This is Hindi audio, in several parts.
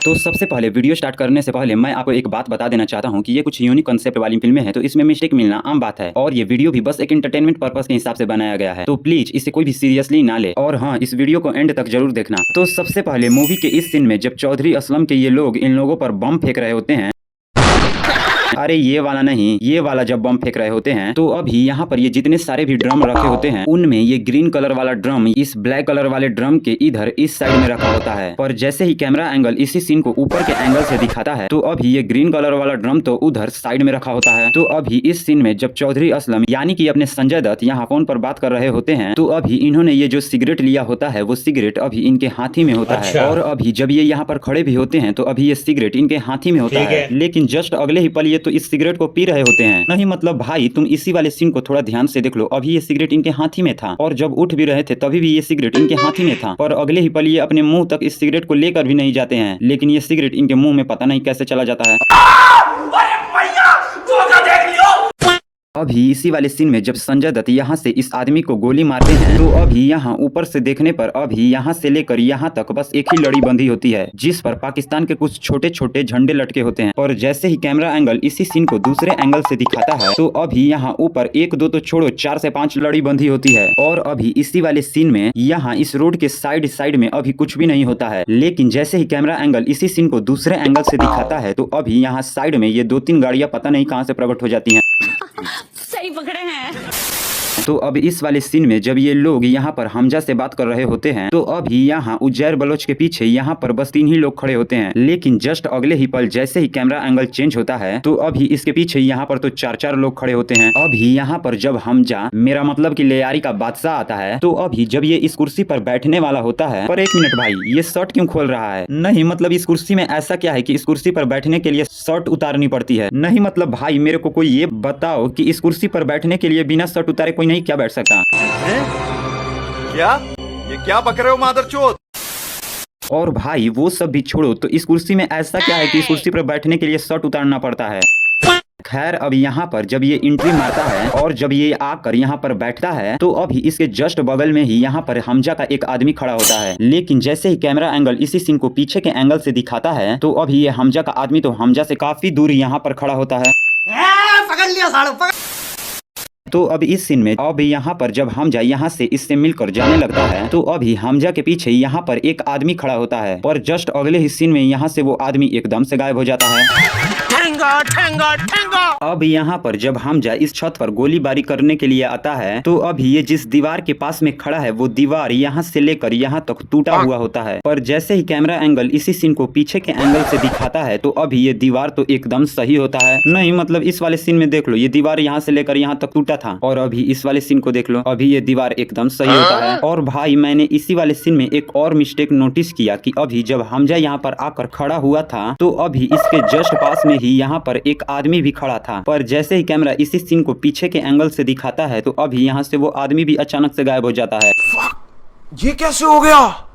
तो सबसे पहले वीडियो स्टार्ट करने से पहले मैं आपको एक बात बता देना चाहता हूँ कि ये कुछ यूनिक कंसेप्ट वाली फिल्में हैं, तो इसमें मिस्टेक मिलना आम बात है और ये वीडियो भी बस एक एंटरटेनमेंट पर्पस के हिसाब से बनाया गया है, तो प्लीज इसे कोई भी सीरियसली ना ले। और हाँ, इस वीडियो को एंड तक जरूर देखना। तो सबसे पहले मूवी के इस सीन में जब चौधरी असलम के ये लोग इन लोगों पर बम फेंक रहे होते हैं, अरे ये वाला नहीं, ये वाला जब बम फेंक रहे होते हैं तो अभी यहाँ पर ये जितने सारे भी ड्रम रखे होते हैं उनमें ये ग्रीन कलर वाला ड्रम इस ब्लैक कलर वाले ड्रम के इधर इस साइड में रखा होता है। पर जैसे ही कैमरा एंगल इसी सीन को ऊपर के एंगल से दिखाता है तो अभी ये ग्रीन कलर वाला ड्रम तो उधर साइड में रखा होता है। तो अभी इस सीन में जब चौधरी असलम यानी कि अपने संजय दत्त यहाँ फोन पर बात कर रहे होते हैं तो अभी इन्होंने ये जो सिगरेट लिया होता है वो सिगरेट अभी इनके हाथी में होता है। और अभी जब ये यहाँ पर खड़े भी होते हैं तो अभी ये सिगरेट इनके हाथी में होता है, लेकिन जस्ट अगले ही पल ये तो इस सिगरेट को पी रहे होते हैं। नहीं मतलब भाई तुम इसी वाले सीन को थोड़ा ध्यान से देख लो, अभी ये सिगरेट इनके हाथी में था और जब उठ भी रहे थे तभी भी ये सिगरेट इनके हाथी में था, पर अगले ही पल ये अपने मुंह तक इस सिगरेट को लेकर भी नहीं जाते हैं, लेकिन ये सिगरेट इनके मुंह में पता नहीं कैसे चला जाता है। अभी इसी वाले सीन में जब संजय दत्त यहाँ से इस आदमी को गोली मारते हैं तो अभी यहाँ ऊपर से देखने पर अभी यहाँ से लेकर यहाँ तक बस एक ही लड़ी बंधी होती है जिस पर पाकिस्तान के कुछ छोटे छोटे झंडे लटके होते हैं। और जैसे ही कैमरा एंगल इसी सीन को दूसरे एंगल से दिखाता है तो अभी यहाँ ऊपर एक दो तो छोड़ो 4 से 5 लड़ी बंधी होती है। और अभी इसी वाले सीन में यहाँ इस रोड के साइड में अभी कुछ भी नहीं होता है, लेकिन जैसे ही कैमरा एंगल इसी सीन को दूसरे एंगल से दिखाता है तो अभी यहाँ साइड में ये 2-3 गाड़ियां पता नहीं कहाँ से प्रकट हो जाती हैं। सही पकड़े हैं। तो अब इस वाले सीन में जब ये लोग यहाँ पर हमजा से बात कर रहे होते हैं तो अभी यहाँ उजैर बलोच के पीछे यहाँ पर बस 3 ही लोग खड़े होते हैं, लेकिन जस्ट अगले ही पल जैसे ही कैमरा एंगल चेंज होता है तो अभी इसके पीछे यहाँ पर तो 4-4 लोग खड़े होते हैं। अभी यहाँ पर जब हमजा मेरा मतलब कि लेयारी का बादशाह आता है तो अभी जब ये इस कुर्सी पर बैठने वाला होता है, पर 1 मिनट भाई ये शर्ट क्यों खोल रहा है? नहीं मतलब इस कुर्सी में ऐसा क्या है कि इस कुर्सी पर बैठने के लिए शर्ट उतारनी पड़ती है? नहीं मतलब भाई मेरे को कोई ये बताओ कि इस कुर्सी पर बैठने के लिए बिना शर्ट उतारे कोई नहीं क्या बैठ सकता? क्या ये क्या बक रहे हो मादरचोद? और भाई वो सब भी छोड़ो, तो इस कुर्सी में ऐसा क्या है कि इस कुर्सी पर बैठने के लिए शर्ट उतारना पड़ता है? खैर अब यहाँ पर जब ये एंट्री मारता है और जब ये आकर यहाँ पर बैठता है तो अभी इसके जस्ट बगल में ही यहाँ पर हमजा का एक आदमी खड़ा होता है, लेकिन जैसे ही कैमरा एंगल इसी सीन को पीछे के एंगल से दिखाता है तो अभी ये हमजा का आदमी तो हमजा से काफी दूर यहाँ पर खड़ा होता है। पकड़ लिया साड़ू, पकड़। तो अब इस सीन में अब यहाँ पर जब हमजा यहाँ से इससे मिलकर जाने लगता है तो अभी हमजा के पीछे यहाँ पर एक आदमी खड़ा होता है, पर जस्ट अगले ही सीन में यहाँ से वो आदमी एकदम से गायब हो जाता है। ठेंगा, ठेंगा, ठेंगा। अब यहाँ पर जब हमजा इस छत पर गोलीबारी करने के लिए आता है तो अभी ये जिस दीवार के पास में खड़ा है वो दीवार यहाँ से लेकर यहाँ तक टूटा हुआ होता है, पर जैसे ही कैमरा एंगल इसी सीन को पीछे के एंगल से दिखाता है तो अभी ये दीवार तो एकदम सही होता है। नहीं मतलब इस वाले सीन में देख लो ये दीवार यहाँ से लेकर यहाँ तक टूटा था, और अभी इस वाले सीन को देख लो अभी ये दीवार एकदम सही होता है। और भाई मैंने इसी वाले सीन में एक और मिस्टेक नोटिस किया कि अभी जब हमजा यहाँ पर आकर खड़ा हुआ था तो अभी इसके जस्ट पास में ही यहाँ पर एक आदमी भी खड़ा था, पर जैसे ही कैमरा इसी सीन को पीछे के एंगल से दिखाता है तो अभी यहाँ से वो आदमी भी अचानक से गायब हो जाता है। ये कैसे हो गया?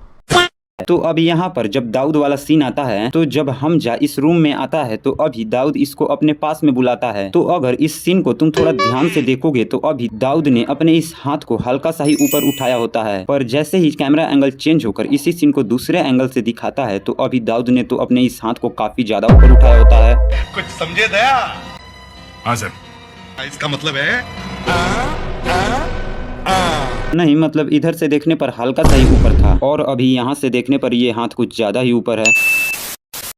तो अभी यहाँ पर जब दाऊद वाला सीन आता है तो जब हमजा इस रूम में आता है तो अभी दाऊद इसको अपने पास में बुलाता है। तो अगर इस सीन को तुम थोड़ा ध्यान से देखोगे तो अभी दाऊद ने अपने इस हाथ को हल्का सा ही ऊपर उठाया होता है, पर जैसे ही कैमरा एंगल चेंज होकर इसी सीन को दूसरे एंगल से दिखाता है तो अभी दाऊद ने तो अपने इस हाथ को काफी ज्यादा ऊपर उठाया होता है। कुछ समझे दया? हाँ सर। इसका मतलब है नहीं मतलब इधर से देखने पर हल्का सा ही ऊपर था और अभी यहाँ से देखने पर ये हाथ कुछ ज्यादा ही ऊपर है।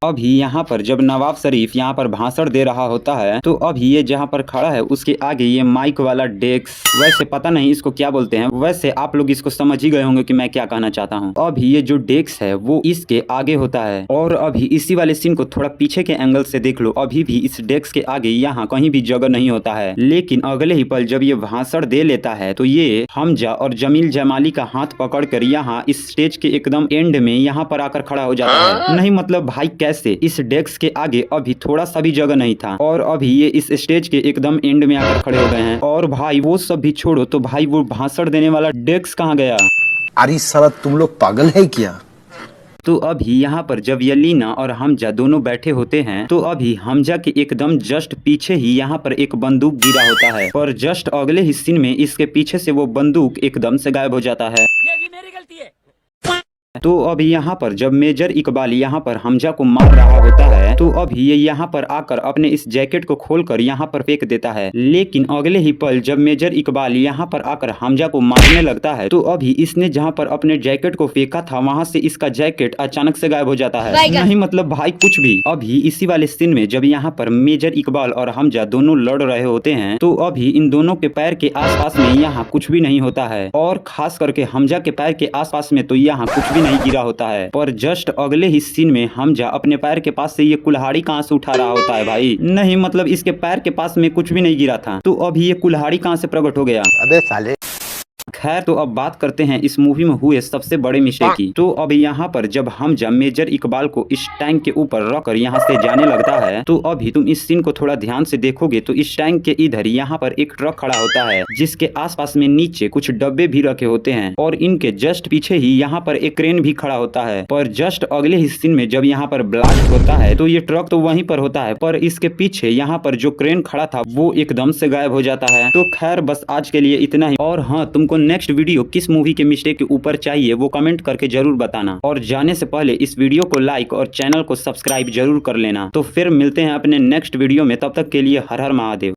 अभी यहाँ पर जब नवाब शरीफ यहाँ पर भाषण दे रहा होता है तो अभी ये जहाँ पर खड़ा है उसके आगे ये माइक वाला डेस्क, वैसे पता नहीं इसको क्या बोलते हैं, वैसे आप लोग इसको समझ ही गए होंगे कि मैं क्या कहना चाहता हूँ। अभी ये जो डेस्क है वो इसके आगे होता है और अभी इसी वाले सीन को थोड़ा पीछे के एंगल से देख लो अभी भी इस डेस्क के आगे यहाँ कहीं भी जगह नहीं होता है, लेकिन अगले ही पल जब ये भाषण दे लेता है तो ये हमजा और जमील जमाली का हाथ पकड़ कर यहाँ इस स्टेज के एकदम एंड में यहाँ पर आकर खड़ा हो जाता है। नहीं मतलब भाई कैसे इस डेस्क के आगे अभी थोड़ा सा भी जगह नहीं था और अभी ये इस स्टेज के एकदम एंड में आकर खड़े हो गए हैं। और भाई वो सब भी छोड़ो, तो भाई वो भाषण देने वाला डेस्क कहाँ गया? अरे साला तुम लोग पागल है क्या? तो अभी यहाँ पर जब यलीना और हमजा दोनों बैठे होते हैं तो अभी हमजा के एकदम जस्ट पीछे ही यहाँ पर एक बंदूक गिरा होता है, और जस्ट अगले ही सीन में इसके पीछे से वो बंदूक एकदम से गायब हो जाता है। ये भी मेरी गलती है। तो अब यहाँ पर जब मेजर इकबाल यहाँ पर हमजा को मार रहा होता है तो अभी ये यहाँ पर आकर अपने इस जैकेट को खोलकर यहाँ पर फेंक देता है। लेकिन अगले ही पल जब मेजर इकबाल यहाँ पर आकर हमजा को मारने लगता है तो अभी इसने जहाँ पर अपने जैकेट को फेंका था वहाँ से इसका जैकेट अचानक से गायब हो जाता है। नहीं मतलब भाई कुछ भी। अभी इसी वाले सीन में जब यहाँ पर मेजर इकबाल और हमजा दोनों लड़ रहे होते हैं तो अभी इन दोनों के पैर के आसपास में यहाँ कुछ भी नहीं होता है और खास करके हमजा के पैर के आसपास में तो यहाँ कुछ भी नहीं गिरा होता है। पर जस्ट अगले ही सीन में हमजा अपने पैर के पास से ये कुल्हाड़ी कहाँ से उठा रहा होता है भाई। नहीं मतलब इसके पैर के पास में कुछ भी नहीं गिरा था तो अभी ये कुल्हाड़ी कहाँ से प्रकट हो गया। अबे साले। खैर तो अब बात करते हैं इस मूवी में हुए सबसे बड़े मिस्टेक की। तो अब यहाँ पर जब हमजा मेजर इकबाल को इस टैंक के ऊपर रखकर यहाँ से जाने लगता है तो अभी तुम इस सीन को थोड़ा ध्यान से देखोगे तो इस टैंक के इधर यहाँ पर एक ट्रक खड़ा होता है जिसके आसपास में नीचे कुछ डब्बे भी रखे होते हैं और इनके जस्ट पीछे ही यहाँ पर एक क्रेन भी खड़ा होता है। पर जस्ट अगले ही सीन में जब यहाँ पर ब्लास्ट होता है तो ये ट्रक तो वहीं पर होता है पर इसके पीछे यहाँ पर जो क्रेन खड़ा था वो एकदम से गायब हो जाता है। तो खैर बस आज के लिए इतना ही। और हाँ, तुमको नेक्स्ट वीडियो किस मूवी के मिस्टेक के ऊपर चाहिए वो कमेंट करके जरूर बताना और जाने से पहले इस वीडियो को लाइक और चैनल को सब्सक्राइब जरूर कर लेना। तो फिर मिलते हैं अपने नेक्स्ट वीडियो में, तब तक के लिए हर हर महादेव।